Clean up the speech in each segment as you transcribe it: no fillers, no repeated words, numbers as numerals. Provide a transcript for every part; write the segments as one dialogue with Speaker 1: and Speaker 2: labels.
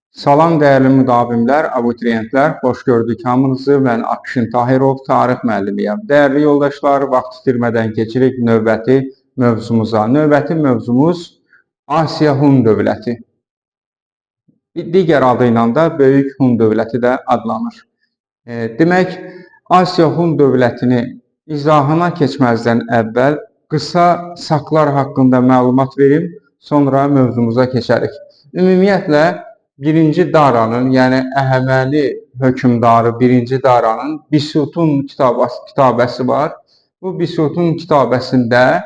Speaker 1: Salam dəyərli müdavimlər, abituriyentlər, xoş gördük hamınızı. Mən Akşin Tahirov, tarix müəllimiyəm. Dəyərli yoldaşlar, vaxt itirmədən keçirik növbəti mövzumuza. Növbəti mövzumuz Asiya Hun dövləti. Digər adı ilə də Böyük Hun dövləti də adlanır. Demək, Asiya Hun dövlətini izahına keçməzdən əvvəl qısa saklar haqqında məlumat verim, sonra mövzumuza keçərik. Ümumiyyətlə, 1-ci Daranın, yəni Əhəməni hökmdarı 1-ci Daranın Bisutun kitabəsi var. Bu Bisutun kitabəsində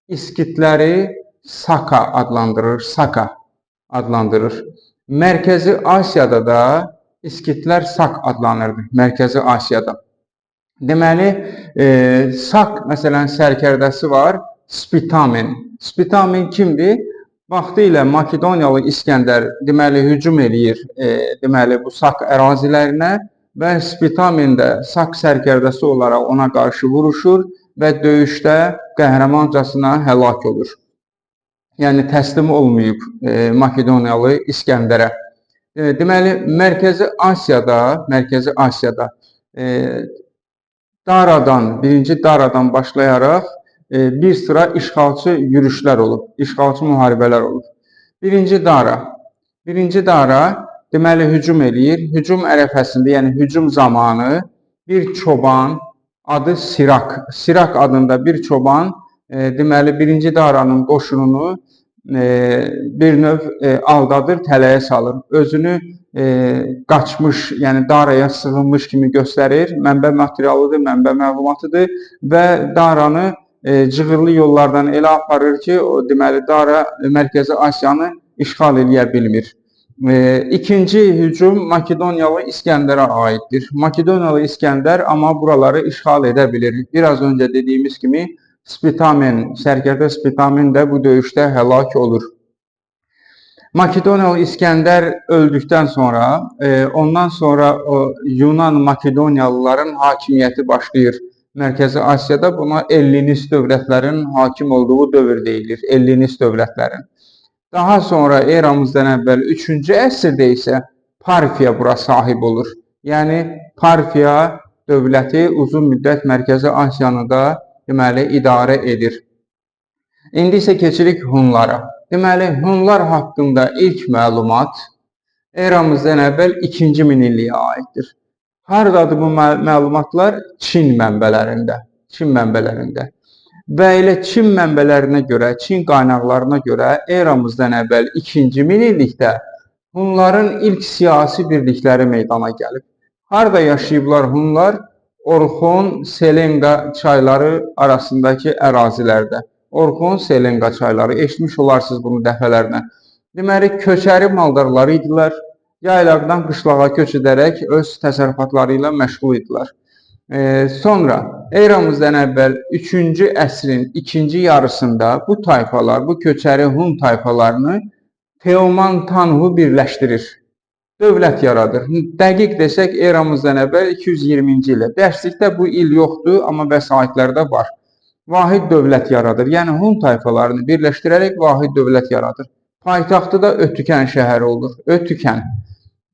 Speaker 1: İskitləri Saka adlandırır. Mərkəzi Asiyada da İskitlər Sak adlanırdı, Mərkəzi Asiyada. Deməli, Sak, məsələn, sərkərdəsi var, Spitamen. Spitamen kimdir? Vaxtı ilə Makedoniyalı İskəndər deməli hücum eləyir, deməli bu Sak ərazilərinə və Spitamen də Sak sərkərdəsi olaraq ona qarşı vuruşur və döyüşdə qəhrəmancasına həlak olur. Yəni təslim olmayıb Makedoniyalı İskəndərə. Deməli Mərkəzi Asiyada Daradan, 1-ci Daradan başlayaraq bir sıra işğalçı yürüşlər olub, işğalçı müharibələr olub. 1-ci Dara deməli hücum eləyir. Hücum ərəfəsində, yəni hücum zamanı bir çoban adı Sirak adında bir çoban deməli 1-ci Daranın qoşununu bir növ aldadır, tələyə salır. Özünü qaçmış, yəni Daraya sığınmış kimi göstərir. Mənbə materialıdır, mənbə məlumatıdır və Daranı cığırlı yollardan elə aparır ki, o deməli Dara Mərkəzi Asiyanı işğal eləyə bilmir. İkinci hücum Makedoniyalı İskəndərə aiddir. Makedoniyalı İskəndər amma buraları işğal edə bilir. Biraz öncə dediyimiz kimi Spitamen, sərkərdə Spitamen də bu döyüşdə həlak olur. Makedoniyalı İskəndər öldükdən sonra, ondan sonra Yunan Makedoniyalıların hakimiyyəti başlayır. Mərkəzi Asiyada buna Ellinist dövlətlərin hakim olduğu dövr deyilir, Ellinist dövlətlərin. Daha sonra eramızdan əvvəl 3-cü əsrdə isə Parfiya bura sahib olur. Yəni Parfiya dövləti uzun müddət Mərkəzi Asiyanı da deməli idarə edir. İndi isə keçirik Hunlara. Deməli Hunlar haqqında ilk məlumat eramızdan əvvəl 2-ci minilliyə aiddir. Haradadır bu məlumatlar? Çin mənbələrində. Və elə Çin mənbələrinə görə, Çin qaynaqlarına görə eramızdan əvvəl 2-ci minillikdə Hunların ilk siyasi birlikləri meydana gəlib. Harada yaşayıblar Hunlar? Orxon, Selenqa çayları arasındakı ərazilərdə. Orxon, Selenqa çayları. Eşitmiş olarsınız bunu dəfələrlə. Deməli, köçəri maldarları idilər. Yaylaqdan qışlağa köç edərək öz təsərrüfatları ilə məşğul idilər. Sonra eramızdan əvvəl 3-cü əsrin ikinci yarısında bu tayfalar, bu köçəri Hun tayfalarını Teoman Tanhu birləşdirir. Dövlət yaradır. Dəqiq desək eramızdan əvvəl 220-ci ildə. Dərslikdə bu il yoxdur, amma vəsaitlərdə var. Vahid dövlət yaradır. Yəni Hun tayfalarını birləşdirərək vahid dövlət yaradır. Paytaxtı da Ötükən şəhəri olur. Ötükən.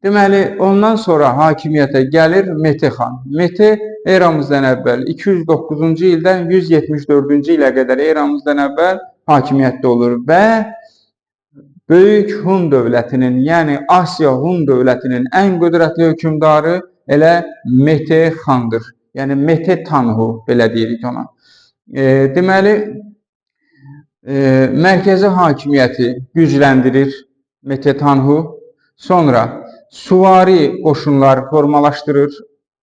Speaker 1: Deməli, ondan sonra hakimiyyətə gəlir Mete xan. Mete eramızdan əvvəl 209-cu ildən 174-cü ilə qədər eramızdan əvvəl hakimiyyətdə olur və Böyük Hun dövlətinin, yəni Asiya Hun dövlətinin ən qüdrətli hökmdarı elə Mete xandır. Yəni Mete Tanhu, belə deyirik ona. Deməli, mərkəzi hakimiyyəti gücləndirir Mete Tanhu. Sonra süvari qoşunlar formalaşdırır,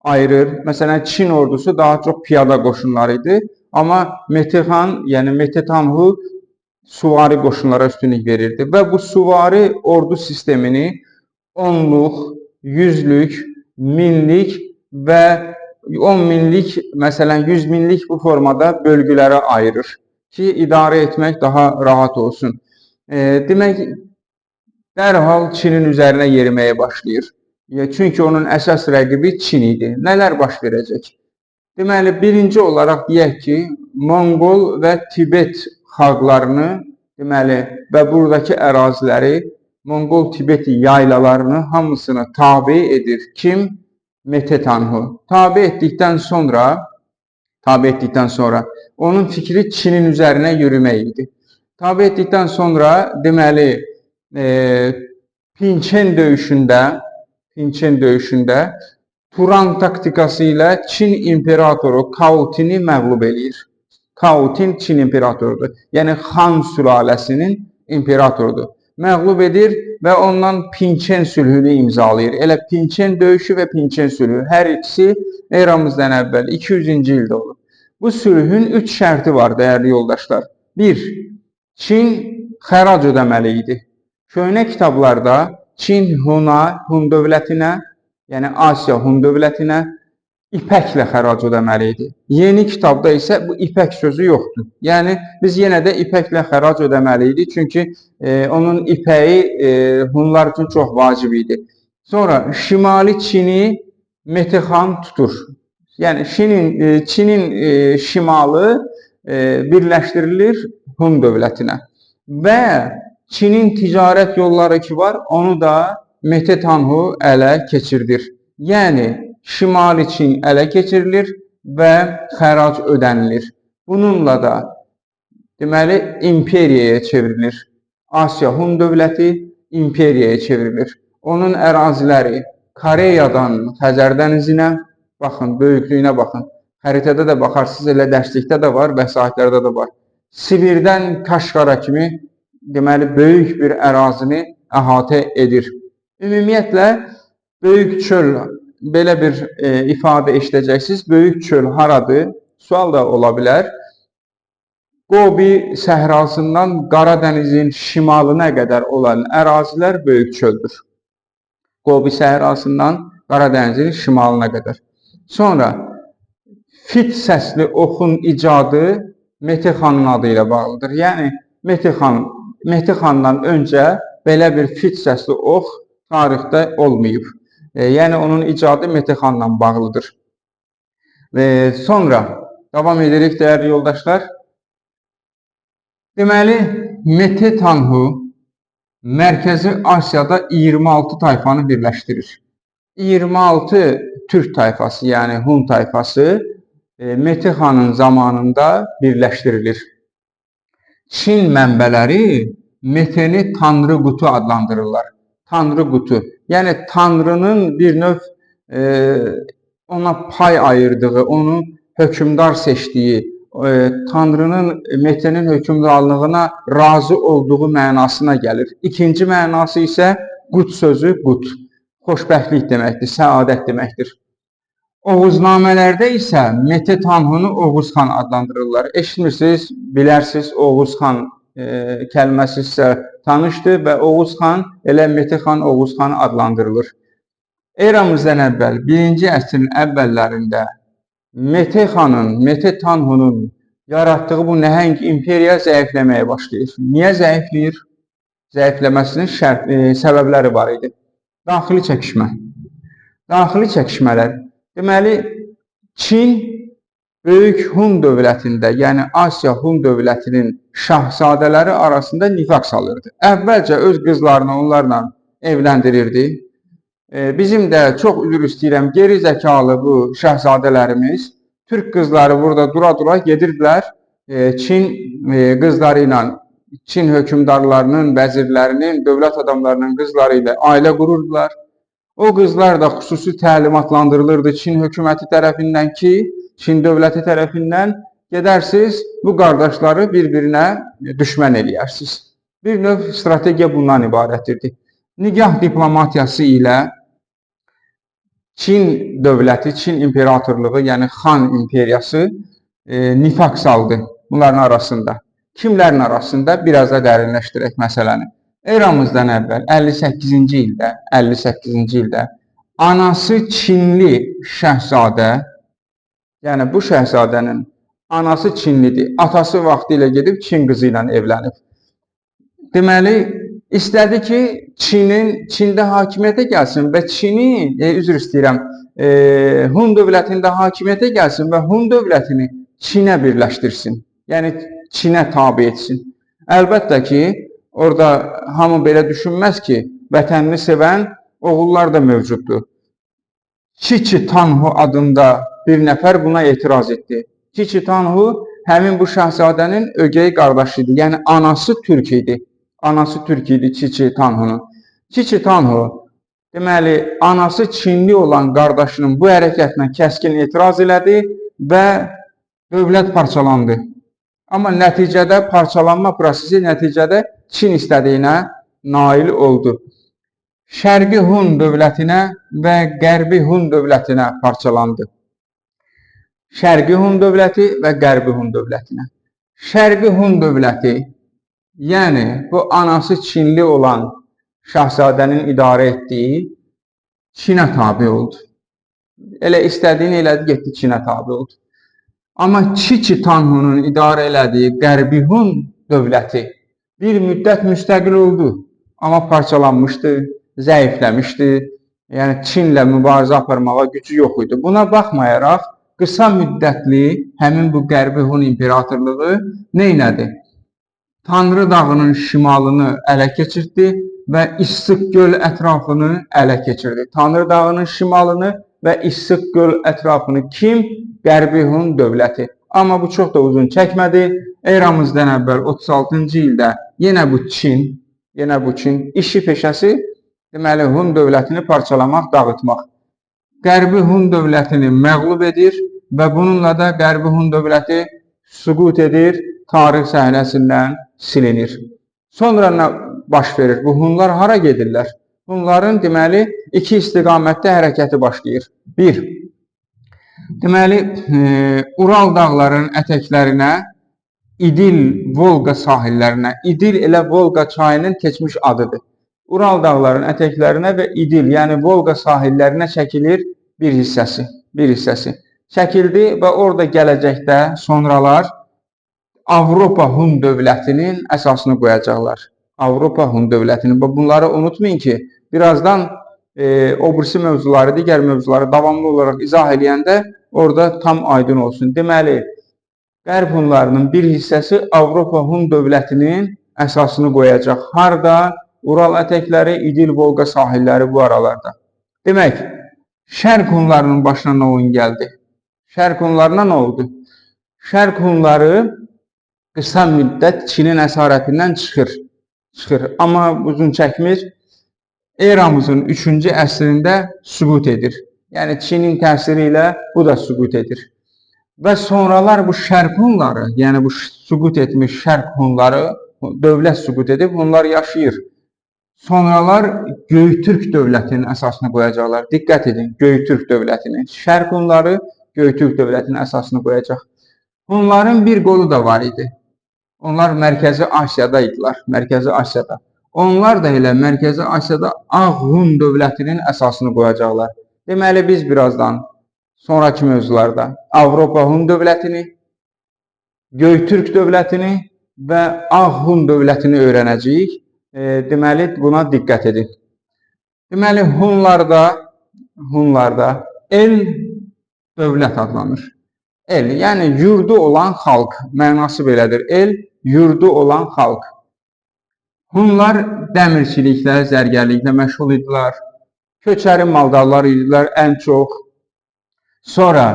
Speaker 1: ayırır. Məsələn, Çin ordusu daha çox piyada qoşunları idi. Amma Mete xan, yəni Mete Tanhu süvari qoşunlara üstünlük verirdi. Və bu süvari ordu sistemini 10-luq, 100-lük, 1000-lik və 10 minlik, məsələn 100 minlik bu formada bölgülərə ayırır ki, idarə etmək daha rahat olsun. Demək, dərhal Çinin üzərinə yeriməyə başlayır. Çünki onun əsas rəqibi Çin idi. Nələr baş verəcək? Deməli, birinci olaraq deyək ki, Monqol və Tibet xalqlarını, deməli, və buradakı əraziləri Monqol Tibeti yaylalarını hamısını tabe edir. Kim? Mete Tanhu. Tabe etdikdən sonra onun fikri Çinin üzərinə yürümək idi. Tabe etdikdən sonra deməli Pinçen döyüşündə Turan taktikası ilə Çin imperatoru Kaotini məğlub eləyir. Kaotin Çin imperatorudur. Yəni Xan sülaləsinin imperatorudur. Məğlub edir və ondan Pinçen sülhünü imzalayır. Elə Pinçen döyüşü və Pinçen sülhü hər ikisi eramızdan əvvəl 200-cü ildə olur. Bu sülhün 3 şərti var, dəyərli yoldaşlar. 1. Çin xərac ödəməli idi. Köhnə kitablarda Çin Hun dövlətinə, yəni Asiya Hun dövlətinə ipəklə xərac ödəməli idi. Yeni kitabda isə bu ipək sözü yoxdur. Yəni biz yenə də ipəklə xərac ödəməli idi, çünki onun ipəyi Hunlar üçün çox vacib idi. Sonra Şimali Çini Mete xan tutur. Yəni Çinin şimalı birləşdirilir Hun dövlətinə və Çinin ticarət yolları ki var, onu da Mete Tanhu ələ keçirdir. Yəni Şimali Çin ələ keçirilir və xərac ödənilir. Bununla da deməli imperiyaya çevrilir. Asiya Hun dövləti imperiyaya çevrilir. Onun əraziləri Koreyadan Xəzər dənizinə, baxın, böyüklüyünə baxın. Xəritədə də baxarsınız, elə dərslikdə də var, vəsaitlərdə də var. Sibirdən Kaşqara kimi deməli böyük bir ərazini əhatə edir. Ümumiyyətlə böyük çöl, belə bir ifadə eşidəcəksiniz. Böyük çöl haradır? Sual da ola bilər. Gobi səhrasından Qaradənizin şimalına qədər olan ərazilər böyük çöldür. Gobi səhrasından Qaradənizin şimalına qədər. Sonra fit səsli oxun icadı Mete xanın adı ilə bağlıdır. Yəni Mete xandan öncə belə bir fit səsli ox tarixdə olmayıb. Yəni onun icadı Mete xanla bağlıdır. Sonra davam edirik dəyərli yoldaşlar. Deməli Mete Tanhu Mərkəzi Asiyada 26 tayfanı birləşdirir. 26 Türk tayfası, yəni Hun tayfası Mete xanın zamanında birləşdirilir. Çin mənbələri Meteni Tanrı qutu adlandırırlar. Tanrı qutu. Yəni Tanrının bir növ ona pay ayırdığı, onu hökmdar seçdiyi, Tanrının Metenin hökmdarlığına razı olduğu mənasına gəlir. İkinci mənası isə qut sözü qut. Xoşbəxtlik deməkdir, səadət deməkdir. Oğuznamələrdə isə Mete Tanhunu Oğuz xan adlandırırlar. Eşitmirsiniz, bilərsiniz, Oğuz xan kəlməsi isə tanışdır və Oğuz xan elə Mete xan Oğuz xan adlandırılır. Eramızdan əvvəl 1-ci əsrin əvvəllərində Mete xanın, Mete Tanhunun yaratdığı bu nəhəng imperiya zəifləməyə başlayır. Niyə zəifləyir? Zəifləməsinin səbəbləri var idi. Daxili çəkişmə. Daxili çəkişmələr. Deməli, Çin Böyük Hun dövlətində, yəni Asiya Hun dövlətinin şahzadələri arasında nifaq salırdı. Əvvəlcə öz qızlarını onlarla evləndirirdi. Bizim də çox üzr istəyirəm, geri zəkalı bu şəhzadələrimiz, Türk qızları burada dura-dura gedirdilər Çin qızları ilə, Çin hökmdarlarının, vəzirlərinin, dövlət adamlarının qızları ilə ailə qururdular. O qızlar da xüsusi təlimatlandırılırdı Çin hökuməti tərəfindən ki, Çin dövləti tərəfindən gedərsiniz, bu qardaşları bir-birinə düşmən eləyərsiniz. Bir növ strategiya bundan ibarətdir. Nigah diplomatiyası ilə Çin dövləti, Çin imperatorluğu, yəni Xan imperiyası nifaq saldı bunların arasında. Kimlərin arasında? Biraz da dərinləşdirək məsələni. Eramızdan əvvəl 58-ci ildə anası Çinli şəhzadə, yəni bu şəhzadənin anası Çinlidir, atası vaxtı ilə gedib Çin qızı ilə evlənib. Deməli, istədi ki, Çində hakimiyyətə gəlsin və Çini, üzr istəyirəm, Hun dövlətində hakimiyyətə gəlsin və Hun dövlətini Çinə birləşdirsin. Yəni, Çinə tabi etsin. Əlbəttə ki, Orada hamı belə düşünməz ki, vətənini sevən oğullar da mövcuddur. Çiçi Tanhu adında bir nəfər buna etiraz etdi. Çiçi Tanhu həmin bu şahzadənin ögey qardaşı idi. Yəni anası türk idi. Anası türk idi Çiçi Tanhunun. Çiçi Tanhu deməli anası Çinli olan qardaşının bu hərəkətinə kəskin etiraz elədi və dövlət parçalandı. Amma nəticədə parçalanma prosesi nəticədə Çin istədiyinə nail oldu. Şərqi Hun dövlətinə və Qərbi Hun dövlətinə parçalandı. Şərqi Hun dövləti və Qərbi Hun dövlətinə. Şərqi Hun dövləti, yəni bu anası Çinli olan şahzadənin idarə etdiyi Çinə tabi oldu. Elə istədiyini elədi, getdi Çinə tabi oldu. Amma Çiçi Tanhunun idarə elədiyi Qərbi Hun dövləti bir müddət müstəqil oldu. Amma parçalanmışdı, zəifləmişdi. Yəni Çinlə mübarizə aparmağa gücü yox idi. Buna baxmayaraq qısa müddətli həmin bu Qərbi Hun imperatorluğu nə elədi? Tanrı dağının şimalını ələ keçirdi və İssıq göl ətrafını ələ keçirdi. Tanrı dağının şimalını və İssıq göl ətrafını kim? Qərbi Hun dövləti. Amma bu çox da uzun çəkmədi. Eramızdan əvvəl 36-cı ildə yenə bu Çin işi peşəsi deməli Hun dövlətini parçalamaq, dağıtmaq. Qərbi Hun dövlətini məğlub edir və bununla da Qərbi Hun dövləti süqut edir, tarix səhnəsindən silinir. Sonra nə baş verir? Bu Hunlar hara gedirlər? Hunların deməli iki istiqamətdə hərəkəti başlayır. Bir, deməli Ural dağlarının ətəklərinə, İdil Volqa sahillərinə, İdil elə Volqa çayının keçmiş adıdır. Ural dağlarının ətəklərinə və İdil, yəni Volqa sahillərinə çəkilir bir hissəsi. Çəkildi və orada gələcəkdə sonralar Avropa Hun dövlətinin əsasını qoyacaqlar. Avropa Hun dövlətinin. Bunları unutmayın ki, birazdan o birisi mövzuları, digər mövzuları davamlı olaraq izah edəndə orada tam aydın olsun. Deməli, Qərb Hunlarının bir hissəsi Avropa Hun dövlətinin əsasını qoyacaq. Harda? Ural ətəkləri, İdil Volqa sahilləri bu aralarda. Demək, Şərq Hunlarının başına nə oyun gəldi? Şərq Hunlarına nə oldu? Şərq Hunları qısa müddət Çinin əsarətindən çıxır. Amma uzun çəkmir. Eramızın 3-cü əsrində süqut edir. Yəni Çinin təsiri ilə bu da süqut edir. Və sonralar bu Şərq Hunları, yəni bu süqut etmiş Şərq Hunları, dövlət süqut edib, Hunlar yaşayır. Sonralar Göytürk dövlətinin əsasını qoyacaqlar. Diqqət edin, Göytürk dövlətinin. Şərq Hunları Göytürk dövlətinin əsasını qoyacaq. Hunların bir qolu da var idi. Onlar Mərkəzi Asiyada idilər, Mərkəzi Asiyada. Onlar da elə Mərkəzi Asiyada Ağ Hun dövlətinin əsasını qoyacaqlar. Deməli, biz birazdan sonraki mövzularda Avropa Hun dövlətini, Göytürk dövlətini və Ağ Hun dövlətini öyrənəcəyik. Deməli, buna diqqət edin. Deməli, Hunlarda el dövlət adlanır. El, yəni yurdu olan xalq, mənası belədir. El, yurdu olan xalq. Hunlar dəmirçiliklə, zərgərliklə məşğul idilər. Köçəri maldarlar idilər ən çox. Sonra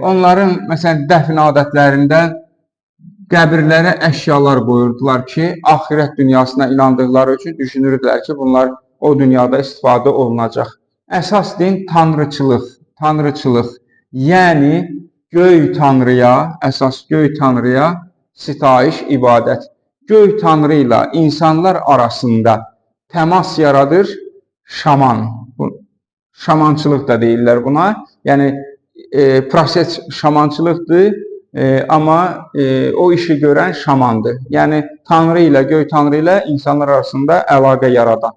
Speaker 1: onların məsələn dəfn adətlərində qəbirlərə əşyalar qoyurdular ki, axirət dünyasına inandıqları üçün düşünürdülər ki, bunlar o dünyada istifadə olunacaq. Əsas din tanrıçılıq, yəni göy tanrıya, əsas göy tanrıya sitayiş, ibadət. Göy tanrı ilə insanlar arasında təmas yaradır şaman. Şamançılıq da deyirlər buna. Yəni, proses şamançılıqdır, amma o işi görən şamandır. Yəni, tanrı ilə, göy tanrı ilə insanlar arasında əlaqə yaradan.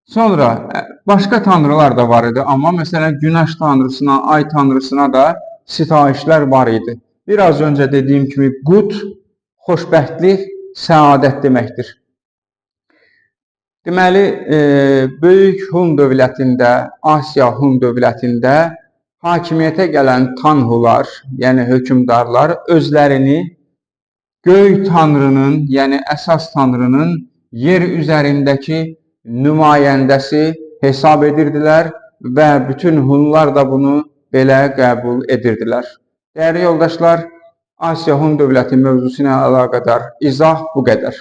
Speaker 1: Sonra, başqa tanrılar da var idi, amma məsələn, günəş tanrısına, ay tanrısına da sitayişlər var idi. Biraz öncə dediyim kimi, qut, xoşbəxtlik, səadət deməkdir. Deməli, Böyük Hun dövlətində, Asiya Hun dövlətində hakimiyyətə gələn Tanhular, yəni hökmdarlar özlərini göy tanrının, yəni əsas tanrının yer üzərindəki nümayəndəsi hesab edirdilər və bütün Hunlar da bunu belə qəbul edirdilər. Dəyərli yoldaşlar, Asiya Hun dövləti mövzusu ilə əlaqədar izah bu qədər.